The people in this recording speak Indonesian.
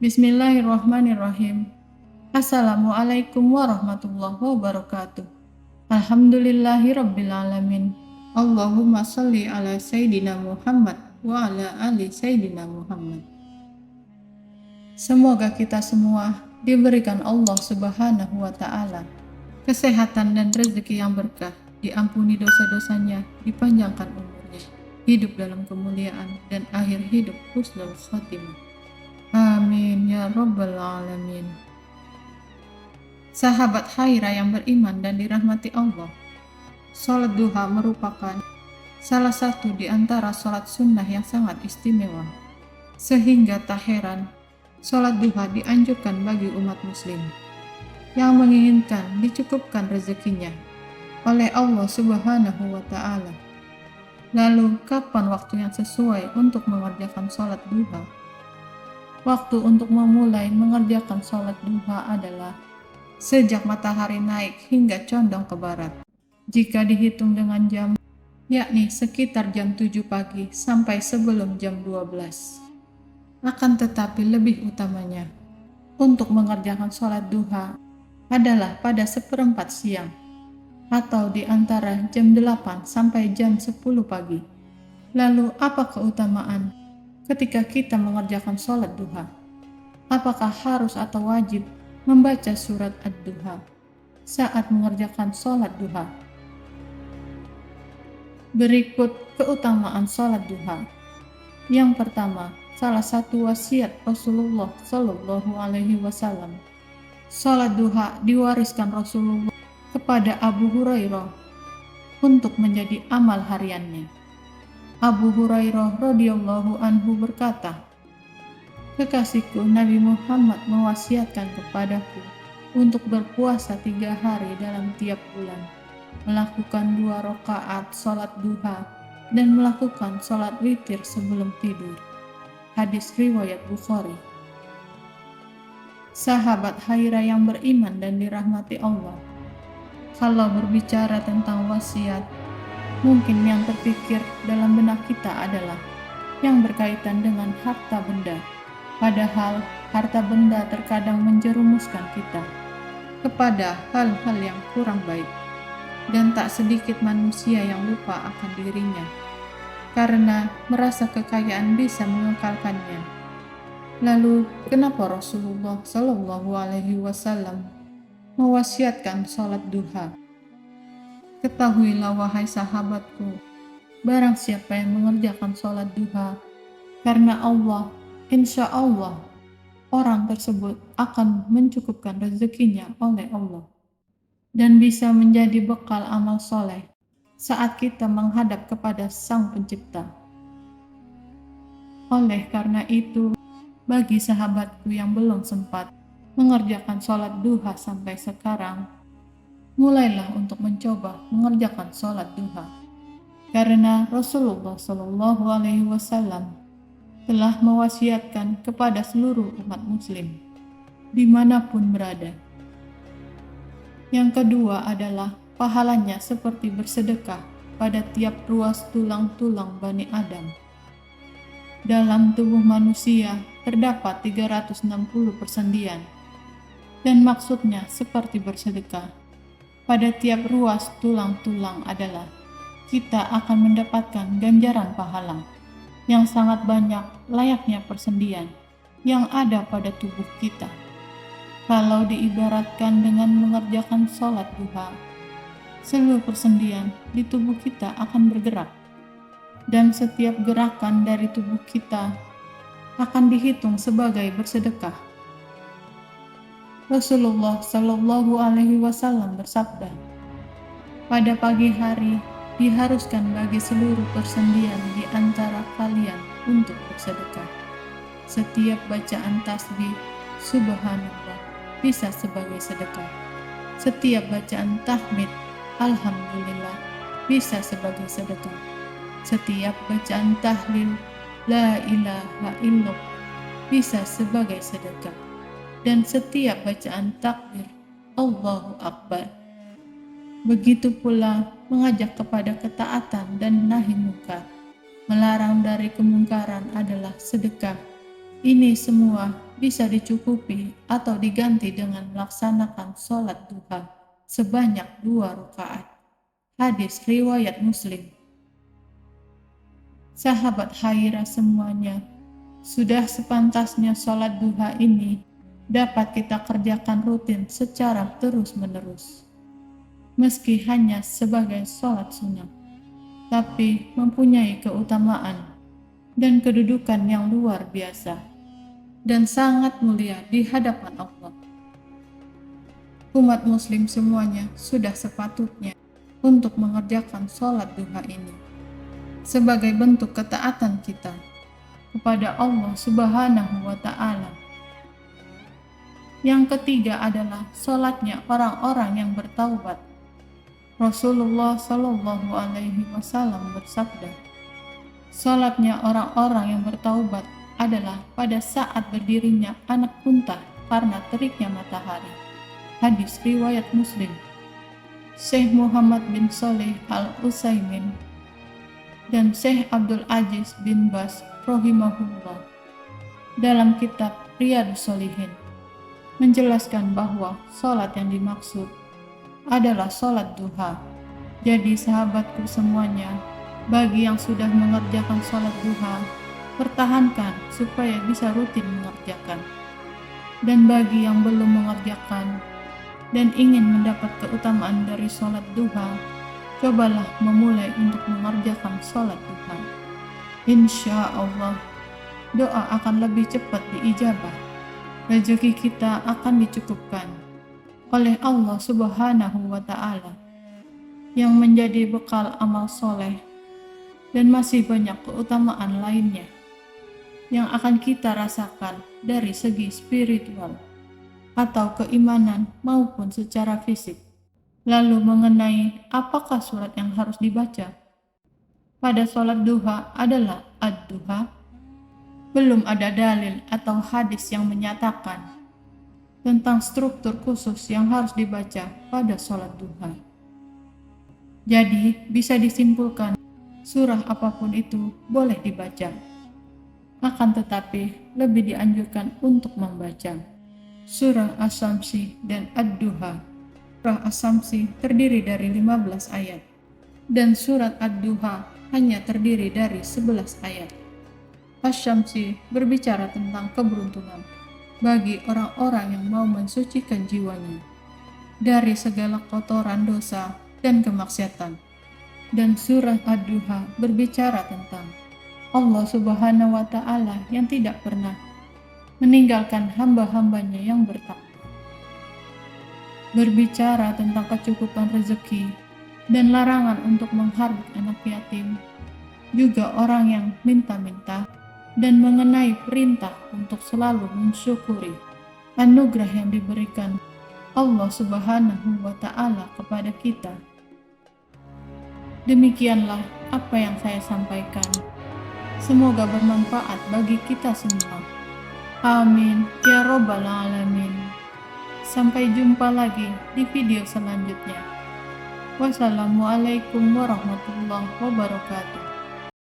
Bismillahirrahmanirrahim. Assalamualaikum warahmatullahi wabarakatuh. Alhamdulillahirrabbilalamin. Allahumma salli ala Sayyidina Muhammad wa ala ali Sayyidina Muhammad. Semoga kita semua diberikan Allah Subhanahu wa Ta'ala kesehatan dan rezeki yang berkah, diampuni dosa-dosanya, dipanjangkan umurnya, hidup dalam kemuliaan, dan akhir hidup husnul khotimah. Amin ya rabbal alamin. Sahabat Khaira yang beriman dan dirahmati Allah, sholat duha merupakan salah satu di antara sholat sunnah yang sangat istimewa, sehingga tak heran sholat duha dianjurkan bagi umat muslim yang menginginkan dicukupkan rezekinya oleh Allah Subhanahu wa Ta'ala. Lalu, kapan waktu yang sesuai untuk mengerjakan sholat duha? Waktu untuk memulai mengerjakan sholat duha adalah sejak matahari naik hingga condong ke barat. Jika dihitung dengan jam, yakni sekitar jam 7 pagi sampai sebelum jam 12. Akan tetapi lebih utamanya, untuk mengerjakan sholat duha adalah pada seperempat siang, atau di antara jam 8 sampai jam 10 pagi. Lalu apa keutamaan ketika kita mengerjakan sholat duha? Apakah harus atau wajib membaca surat ad-duha saat mengerjakan sholat duha? Berikut keutamaan sholat duha. Yang pertama, salah satu wasiat Rasulullah Shallallahu Alaihi Wasallam. Sholat duha diwariskan Rasulullah kepada Abu Hurairah untuk menjadi amal hariannya. Abu Hurairah radhiyallahu anhu berkata, "Kekasihku Nabi Muhammad mewasiatkan kepadaku untuk berpuasa 3 hari dalam tiap bulan, melakukan 2 rakaat sholat duha, dan melakukan sholat witir sebelum tidur." Hadis riwayat Bukhari. Sahabat Khaira yang beriman dan dirahmati Allah, kalau berbicara tentang wasiat, mungkin yang terpikir dalam benak kita adalah yang berkaitan dengan harta benda. Padahal harta benda terkadang menjerumuskan kita kepada hal-hal yang kurang baik, dan tak sedikit manusia yang lupa akan dirinya karena merasa kekayaan bisa mengekalkannya. Lalu, kenapa Rasulullah Shallallahu Alaihi Wasallam mewasiatkan sholat duha? Ketahuilah wahai sahabatku, barang siapa yang mengerjakan sholat duha karena Allah, insya Allah orang tersebut akan mencukupkan rezekinya oleh Allah dan bisa menjadi bekal amal soleh saat kita menghadap kepada Sang Pencipta. Oleh karena itu, bagi sahabatku yang belum sempat mengerjakan sholat duha sampai sekarang, mulailah untuk mencoba mengerjakan sholat duha, karena Rasulullah Shallallahu Alaihi Wasallam telah mewasiatkan kepada seluruh umat muslim dimanapun berada. Yang kedua adalah pahalanya seperti bersedekah pada tiap ruas tulang-tulang Bani Adam. Dalam tubuh manusia terdapat 360 persendian, dan maksudnya seperti bersedekah pada tiap ruas tulang-tulang adalah kita akan mendapatkan ganjaran pahala yang sangat banyak layaknya persendian yang ada pada tubuh kita. Kalau diibaratkan dengan mengerjakan sholat duha, seluruh persendian di tubuh kita akan bergerak, dan setiap gerakan dari tubuh kita akan dihitung sebagai bersedekah. Rasulullah Shallallahu Alaihi Wasallam bersabda, "Pada pagi hari diharuskan bagi seluruh persendian di antara kalian untuk bersedekah. Setiap bacaan tasbih Subhanallah bisa sebagai sedekah. Setiap bacaan tahmid Alhamdulillah bisa sebagai sedekah. Setiap bacaan tahlil La ilaha illallah bisa sebagai sedekah. Dan setiap bacaan takbir Allahu Akbar. Begitu pula mengajak kepada ketaatan dan nahi munkar, melarang dari kemungkaran adalah sedekah. Ini semua bisa dicukupi atau diganti dengan melaksanakan sholat duha sebanyak 2 rakaat. Hadis riwayat Muslim. Sahabat Haira semuanya, sudah sepantasnya sholat duha ini dapat kita kerjakan rutin secara terus-menerus. Meski hanya sebagai sholat sunnah, tapi mempunyai keutamaan dan kedudukan yang luar biasa dan sangat mulia di hadapan Allah. Umat muslim semuanya sudah sepatutnya untuk mengerjakan sholat duha ini sebagai bentuk ketaatan kita kepada Allah Subhanahu wa Ta'ala. Yang ketiga adalah sholatnya orang-orang yang bertaubat. Rasulullah Shallallahu Alaihi Wasallam bersabda, sholatnya orang-orang yang bertaubat adalah pada saat berdirinya anak unta karena teriknya matahari. Hadis riwayat Muslim. Syekh Muhammad bin Shalih Al-Utsaimin dan Syekh Abdul Aziz bin Baz rahimahullah dalam kitab Riyadhus Shalihin menjelaskan bahwa sholat yang dimaksud adalah sholat duha. Jadi sahabatku semuanya, bagi yang sudah mengerjakan sholat duha, pertahankan supaya bisa rutin mengerjakan. Dan bagi yang belum mengerjakan dan ingin mendapat keutamaan dari sholat duha, cobalah memulai untuk mengerjakan sholat duha. Insya Allah, doa akan lebih cepat diijabah. Rezeki kita akan dicukupkan oleh Allah Subhanahu wa Ta'ala yang menjadi bekal amal soleh, dan masih banyak keutamaan lainnya yang akan kita rasakan dari segi spiritual atau keimanan maupun secara fisik. Lalu mengenai apakah surat yang harus dibaca pada sholat duha adalah ad-duha, belum ada dalil atau hadis yang menyatakan tentang struktur khusus yang harus dibaca pada sholat duha. Jadi bisa disimpulkan surah apapun itu boleh dibaca, akan tetapi lebih dianjurkan untuk membaca surah Asy-Syamsi dan ad-duha. Surah Asy-Syamsi terdiri dari 15 ayat dan surat ad-duha hanya terdiri dari 11 ayat. Asy-Syamsi berbicara tentang keberuntungan bagi orang-orang yang mau mensucikan jiwanya dari segala kotoran dosa dan kemaksiatan. Dan surah ad-duha berbicara tentang Allah Subhanahu wa Ta'ala yang tidak pernah meninggalkan hamba-hambanya yang bertakwa. Berbicara tentang kecukupan rezeki dan larangan untuk menghardik anak yatim, juga orang yang minta-minta, dan mengenai perintah untuk selalu mensyukuri anugerah yang diberikan Allah Subhanahu wa Ta'ala kepada kita. Demikianlah apa yang saya sampaikan. Semoga bermanfaat bagi kita semua. Amin ya Rabbal Alamin. Sampai jumpa lagi di video selanjutnya. Wassalamualaikum warahmatullahi wabarakatuh.